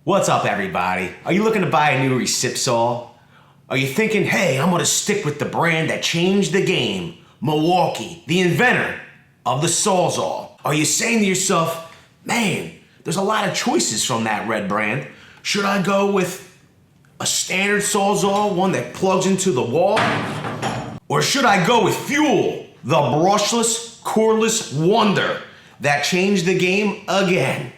What's up, everybody? Are you looking to buy a new Reciprocating? Are you thinking, hey, I'm gonna stick with the brand that changed the game, Milwaukee, the inventor of the Sawzall? Are you saying to yourself, man, there's a lot of choices from that red brand. Should I go with a standard Sawzall, one that plugs into the wall? Or should I go with Fuel, the brushless, cordless wonder that changed the game again?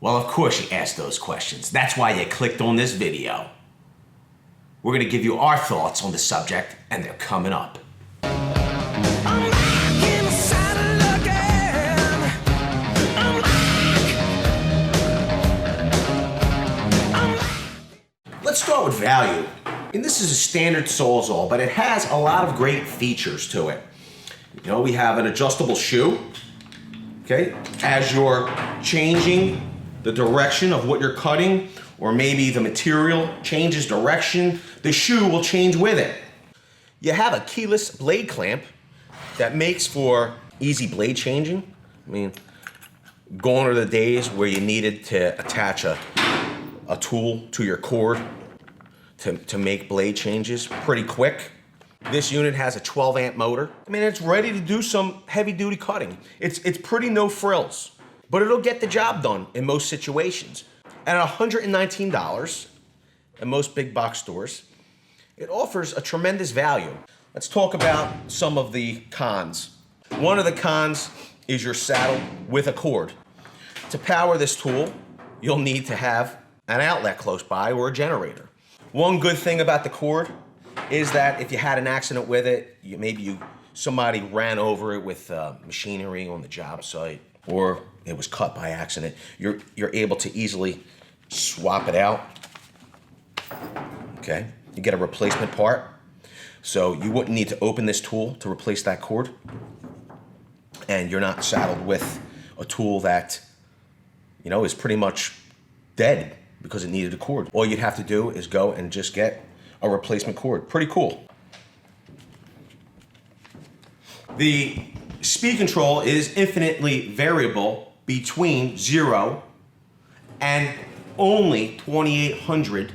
Well, of course you asked those questions. That's why you clicked on this video. We're gonna give you our thoughts on the subject, and they're coming up. Let's start with value. And this is a standard Sawzall, but it has a lot of great features to it. You know, we have an adjustable shoe, okay? As you're changing the direction of what you're cutting, or maybe the material changes direction, the shoe will change with it. You have a keyless blade clamp that makes for easy blade changing. I mean, gone are the days where you needed to attach a tool to your cord to make blade changes pretty quick. This unit has a 12 amp motor. I mean, it's ready to do some heavy duty cutting. It's pretty no frills, but it'll get the job done in most situations. At $119 at most big box stores, it offers a tremendous value. Let's talk about some of the cons. One of the cons is you're saddled with a cord. To power this tool, you'll need to have an outlet close by or a generator. One good thing about the cord is that if you had an accident with it, somebody ran over it with machinery on the job site, or it was cut by accident, you're able to easily swap it out, okay? You get a replacement part, so you wouldn't need to open this tool to replace that cord, and you're not saddled with a tool that, you know, is pretty much dead because it needed a cord. All you'd have to do is go and just get a replacement cord. Pretty cool. The speed control is infinitely variable between 0 and only 2,800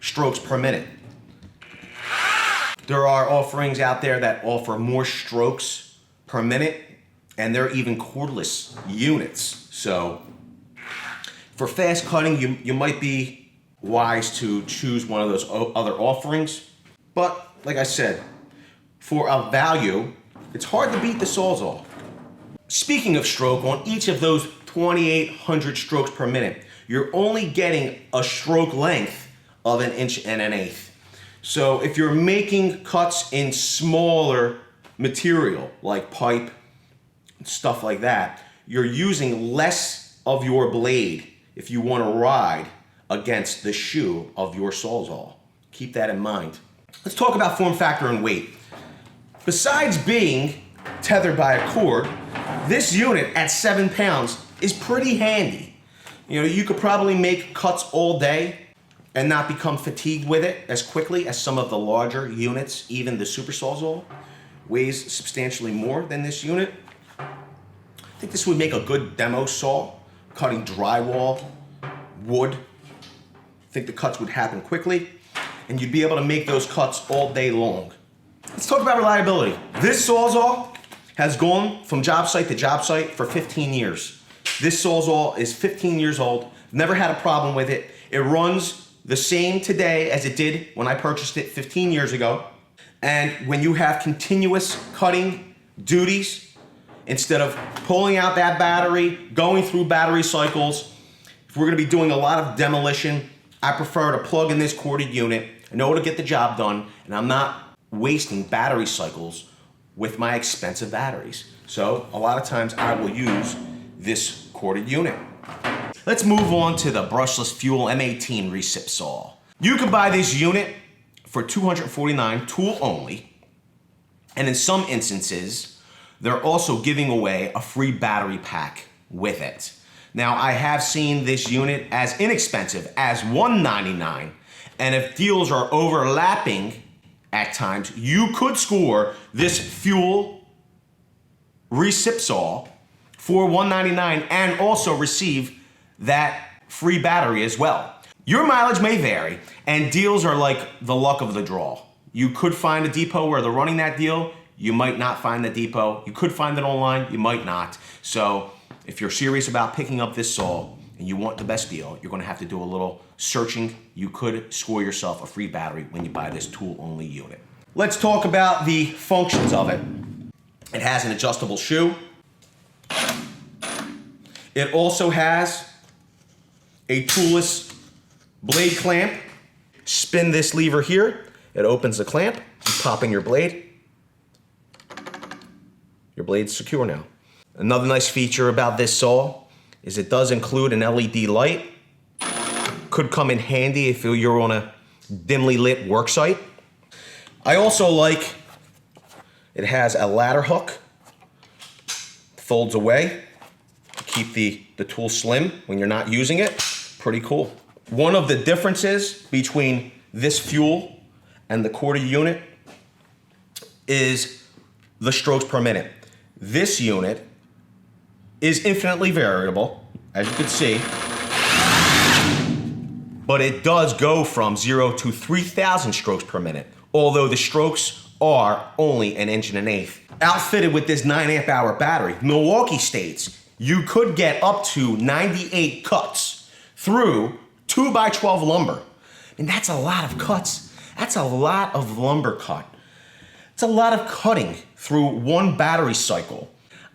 strokes per minute. There are offerings out there that offer more strokes per minute, and they're even cordless units. So for fast cutting, you might be wise to choose one of those other offerings. But like I said, for a value, it's hard to beat the Sawzall. Speaking of stroke, on each of those 2,800 strokes per minute, you're only getting a stroke length of 1 1/8 inches. So if you're making cuts in smaller material, like pipe, stuff like that, you're using less of your blade if you want to ride against the shoe of your Sawzall. Keep that in mind. Let's talk about form factor and weight. Besides being tethered by a cord, this unit at 7 pounds is pretty handy. You know, you could probably make cuts all day and not become fatigued with it as quickly as some of the larger units. Even the Super Sawzall weighs substantially more than this unit. I think this would make a good demo saw, cutting drywall, wood. I think the cuts would happen quickly, and you'd be able to make those cuts all day long. Let's talk about reliability. This Sawzall has gone from job site to job site for 15 years. This Sawzall is 15 years old, never had a problem with it. It runs the same today as it did when I purchased it 15 years ago. And when you have continuous cutting duties, instead of pulling out that battery, going through battery cycles, if we're gonna be doing a lot of demolition, I prefer to plug in this corded unit. I know it'll get the job done, and I'm not wasting battery cycles with my expensive batteries. So a lot of times I will use this corded unit. Let's move on to the brushless Fuel M18 Reciprocating. You can buy this unit for $249, tool only, and in some instances, they're also giving away a free battery pack with it. Now, I have seen this unit as inexpensive as $199, and if deals are overlapping at times, you could score this Fuel Reciprocating for $199 and also receive that free battery as well. Your mileage may vary, and deals are like the luck of the draw. You could find a depot where they're running that deal. You might not find the depot. You could find it online. You might not. So if you're serious about picking up this saw and you want the best deal, you're going to have to do a little searching. You could score yourself a free battery when you buy this tool-only unit. Let's talk about the functions of it. It has an adjustable shoe. It also has a toolless blade clamp. Spin this lever here. It opens the clamp. You pop in your blade. Your blade's secure now. Another nice feature about this saw is it does include an LED light. Could come in handy if you're on a dimly lit work site. I also like it has a ladder hook. Folds away to keep the tool slim when you're not using it. Pretty cool. One of the differences between this fuel and the quarter unit is the strokes per minute. This unit is infinitely variable, as you can see, but it does go from 0 to 3,000 strokes per minute, although the strokes are only an inch and an eighth. Outfitted with this 9 amp hour battery, Milwaukee states you could get up to 98 cuts through 2x12 lumber. And that's a lot of cuts. That's a lot of lumber cut. It's a lot of cutting through one battery cycle.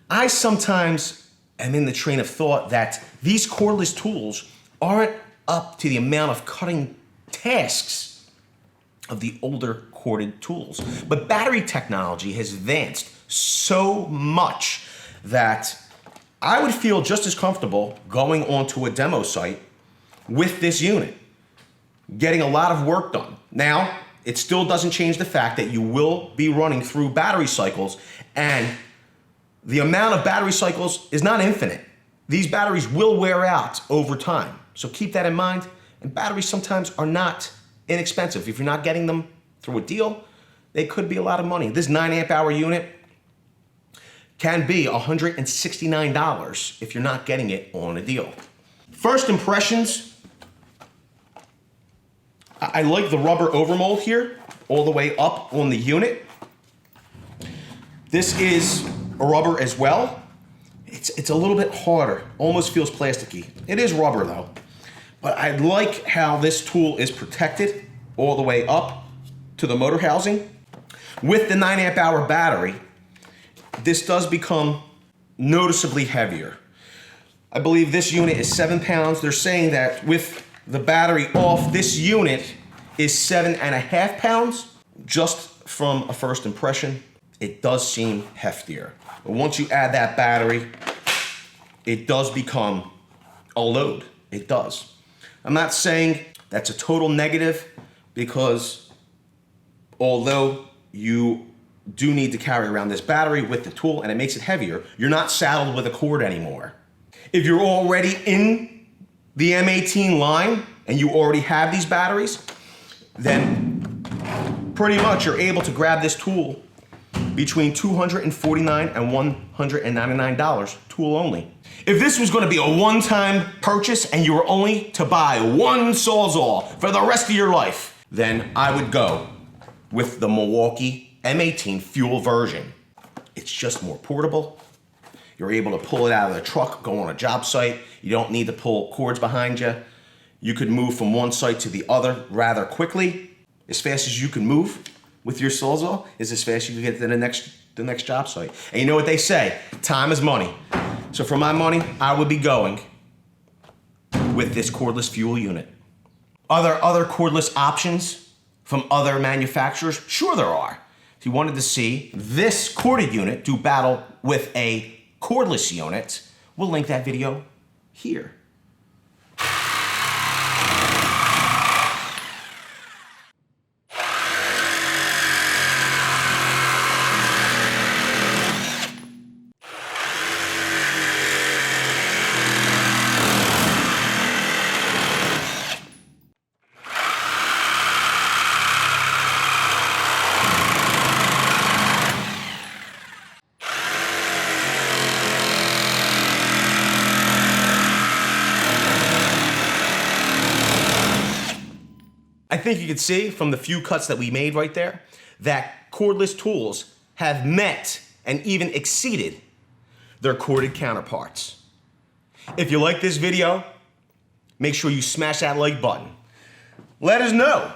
I sometimes am in the train of thought that these cordless tools aren't up to the amount of cutting tasks of the older corded tools. But battery technology has advanced so much that I would feel just as comfortable going onto a demo site with this unit, getting a lot of work done. Now, it still doesn't change the fact that you will be running through battery cycles, and the amount of battery cycles is not infinite. These batteries will wear out over time. So keep that in mind. And batteries sometimes are not inexpensive. If you're not getting them through a deal, they could be a lot of money. This 9 amp hour unit can be $169 if you're not getting it on a deal. First impressions, I like the rubber overmold here, all the way up on the unit. This is a rubber as well. It's a little bit harder, almost feels plasticky. It is rubber though. But I like how this tool is protected all the way up to the motor housing. With the 9 amp hour battery, this does become noticeably heavier. I believe this unit is 7 pounds. They're saying that with the battery off, this unit is 7.5 pounds. Just from a first impression, it does seem heftier. But once you add that battery, it does become a load. It does. I'm not saying that's a total negative, because although you do need to carry around this battery with the tool and it makes it heavier, you're not saddled with a cord anymore. If you're already in the M18 line and you already have these batteries, then pretty much you're able to grab this tool between $249 and $199, tool only. If this was going to be a one-time purchase and you were only to buy one Sawzall for the rest of your life, then I would go with the Milwaukee M18 fuel version. It's just more portable. You're able to pull it out of the truck, go on a job site. You don't need to pull cords behind you. You could move from one site to the other rather quickly. As fast as you can move with your Sawzall is as fast as you can get to the next job site. And you know what they say, time is money. So for my money, I would be going with this cordless fuel unit. Are there other cordless options from other manufacturers? Sure there are. If you wanted to see this corded unit do battle with a cordless unit, we'll link that video here. I think you can see from the few cuts that we made right there that cordless tools have met and even exceeded their corded counterparts. If you like this video, make sure you smash that like button. Let us know.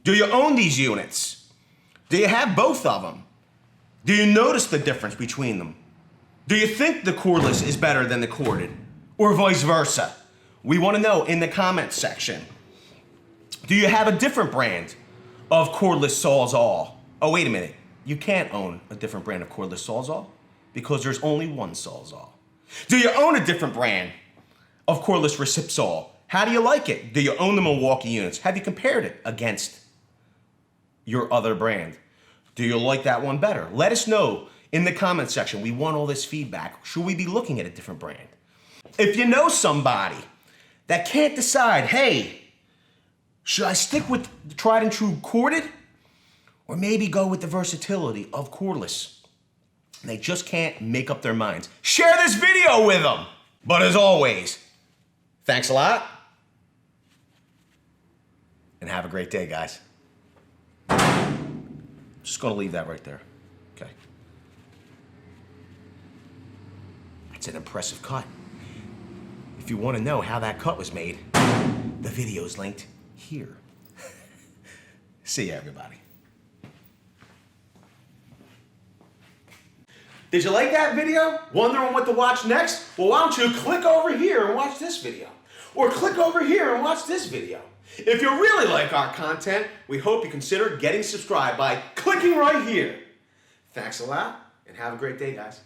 Do you own these units? Do you have both of them? Do you notice the difference between them? Do you think the cordless is better than the corded? Or vice versa? We want to know in the comments section. Do you have a different brand of cordless Sawzall? Oh, wait a minute. You can't own a different brand of cordless Sawzall because there's only one Sawzall. Do you own a different brand of cordless Reciprocating? How do you like it? Do you own the Milwaukee units? Have you compared it against your other brand? Do you like that one better? Let us know in the comment section. We want all this feedback. Should we be looking at a different brand? If you know somebody that can't decide, hey, should I stick with the tried and true corded or maybe go with the versatility of cordless? They just can't make up their minds. Share this video with them. But as always, thanks a lot and have a great day, guys. Just gonna leave that right there. Okay. That's an impressive cut. If you want to know how that cut was made, the video is linked here. See ya, everybody. Did you like that video? Wondering what to watch next? Well, why don't you click over here and watch this video? Or click over here and watch this video. If you really like our content, we hope you consider getting subscribed by clicking right here. Thanks a lot, and have a great day, guys.